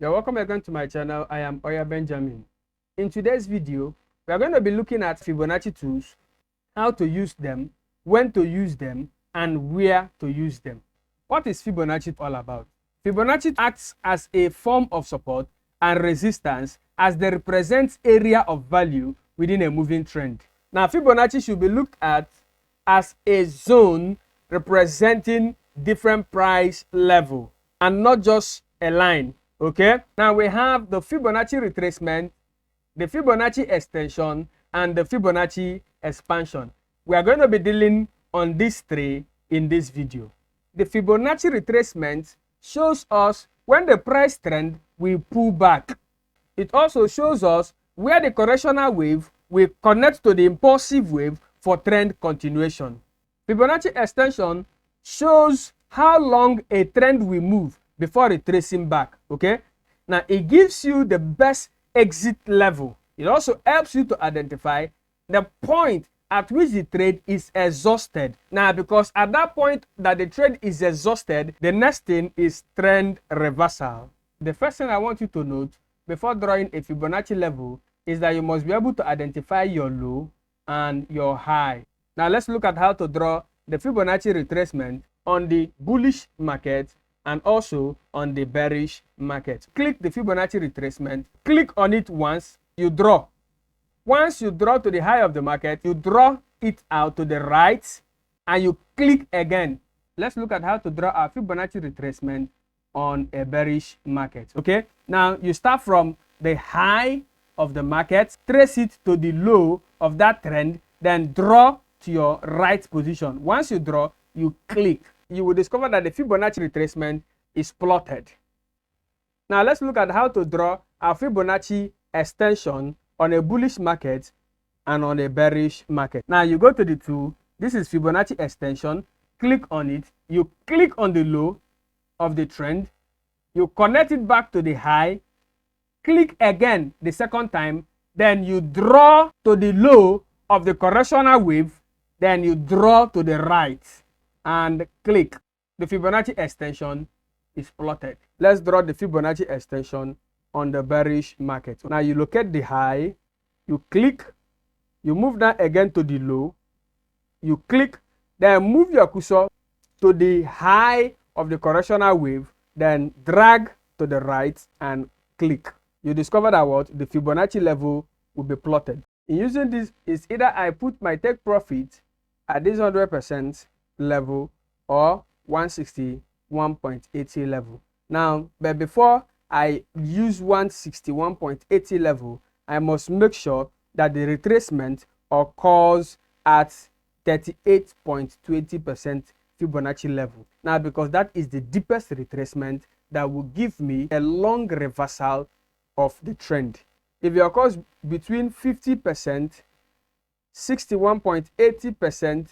You're welcome again to my channel. I am Oya Benjamin. In today's video, we are going to be looking at Fibonacci tools, how to use them, when to use them, and where to use them. What is Fibonacci all about? Fibonacci acts as a form of support and resistance as they represent area of value within a moving trend. Now, Fibonacci should be looked at as a zone representing different price level and not just a line. Okay, now we have the Fibonacci retracement, the Fibonacci extension, and the Fibonacci expansion. We are going to be dealing on these three in this video. The Fibonacci retracement shows us when the price trend will pull back. It also shows us where the correctional wave will connect to the impulsive wave for trend continuation. Fibonacci extension shows how long a trend will move before retracing back. Okay, now it gives you the best exit level. It also helps you to identify the point at which the trade is exhausted. Now, because at that point that the trade is exhausted, the next thing is trend reversal. The first thing I want you to note before drawing a Fibonacci level is that you must be able to identify your low and your high. Now let's look at how to draw the Fibonacci retracement on the bullish market and also on the bearish market. Click the Fibonacci retracement, click on it once, you draw. Once you draw to the high of the market, you draw it out to the right and you click again. Let's look at how to draw our Fibonacci retracement on a bearish market. Okay, now you start from the high of the market, trace it to the low of that trend, then draw to your right position. Once you draw, you click. You will discover that the Fibonacci retracement is plotted. Now let's look at how to draw a Fibonacci extension on a bullish market and on a bearish market. Now you go to the tool. This is Fibonacci extension. Click on it. You click on the low of the trend. You connect it back to the high. Click again the second time. Then you draw to the low of the correctional wave. Then you draw to the right and click. The Fibonacci extension is plotted. Let's draw the Fibonacci extension on the bearish market. Now you locate the high, you click, you move that again to the low, you click, then move your cursor to the high of the correctional wave, then drag to the right and click. You discover that what the Fibonacci level will be plotted. In using this, is either I put my take profit at this 100% level or 161.80 level. Now, but before I use 161.80 level, I must make sure that the retracement occurs at 38.20% Fibonacci level. Now, because that is the deepest retracement that will give me a long reversal of the trend. If it occurs between 50%, 61.80%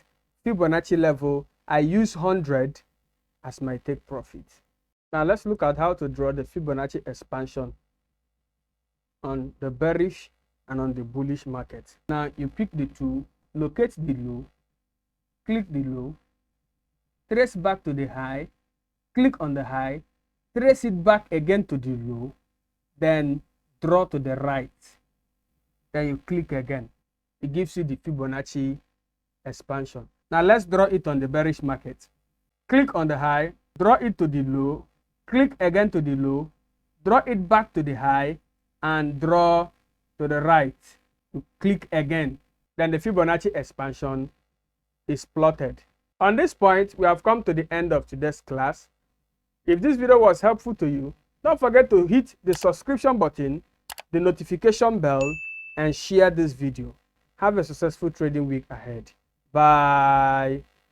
Fibonacci level, I use 100 as my take profit. Now let's look at how to draw the Fibonacci expansion on the bearish and on the bullish market. Now you pick the tool, locate the low, click the low, trace back to the high, click on the high, trace it back again to the low, then draw to the right. Then you click again. It gives you the Fibonacci expansion. Now let's draw it on the bearish market. Click on the high, draw it to the low, click again to the low, draw it back to the high, and draw to the right. You click again. Then the Fibonacci expansion is plotted. On this point, we have come to the end of today's class. If this video was helpful to you, don't forget to hit the subscription button, the notification bell, and share this video. Have a successful trading week ahead. Bye.